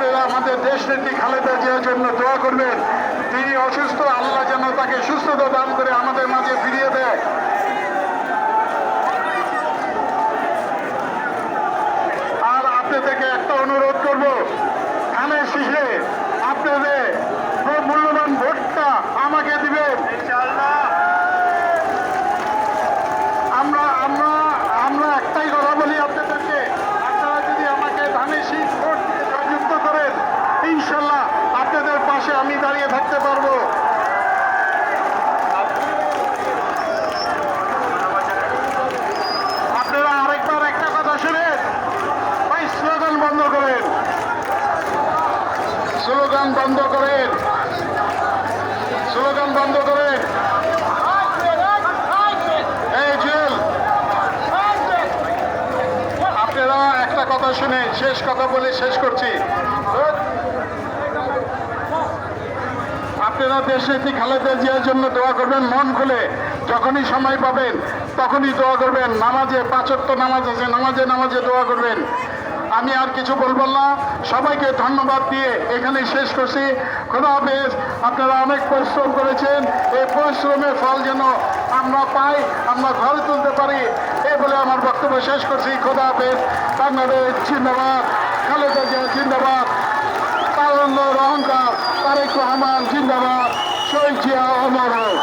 আপনারা আমাদের দেশ নেত্রী খালেদা জিয়ার জন্য দোয়া করবেন। তিনি অসুস্থ, আল্লাহ যেন তাকে সুস্থতা দান করে আমাদের মাঝে ফিরিয়ে দেয়। আর আপনাদের থেকে একটা অনুরোধ করব, ধানের শীষে আপনাদের মূল্যবান ভোটটা আমাকে দিবেন। আমরা একটাই কথা বলি আপনাদেরকে, আপনারা যদি আমাকে ধানের শীষ ভোট দিয়ে জয়যুক্ত করেন, ইনশাল্লাহ আপনাদের পাশে আমি দাঁড়িয়ে থাকতে পারবো। আপনারা আরেকবার একটা কথা শুনেন, ওই স্লোগান বন্ধ করেন, স্লোগান বন্ধ করেন, স্লোগান বন্ধ করেন। এই জেল, আপনারা একটা কথা শুনে শেষ কথা বলে শেষ করছি। আপনারা দেশনেত্রী খালেদা জিয়ার জন্য দোয়া করবেন মন খুলে। যখনই সময় পাবেন তখনই দোয়া করবেন। নামাজে 5 ওয়াক্ত নামাজ আছে, নামাজে দোয়া করবেন। আমি আর কিছু বলবো না, সবাইকে ধন্যবাদ দিয়ে এখানে শেষ করছি। খোদা হাফেজ। আপনারা অনেক পরিশ্রম করেছেন, এই পরিশ্রমের ফল যেন আমরা পাই, আমরা ঘরে তুলতে পারি, এই বলে আমার বক্তব্য শেষ করছি। খোদা হাফেজ। বাংলাদেশ জিন্দাবাদ, খালেদা জিয়া জিন্দাবাদ, তারুণ্যের অহংকার তারেক রহমান জিন্দাবাদ, শহীদ জিয়া অমর হোক।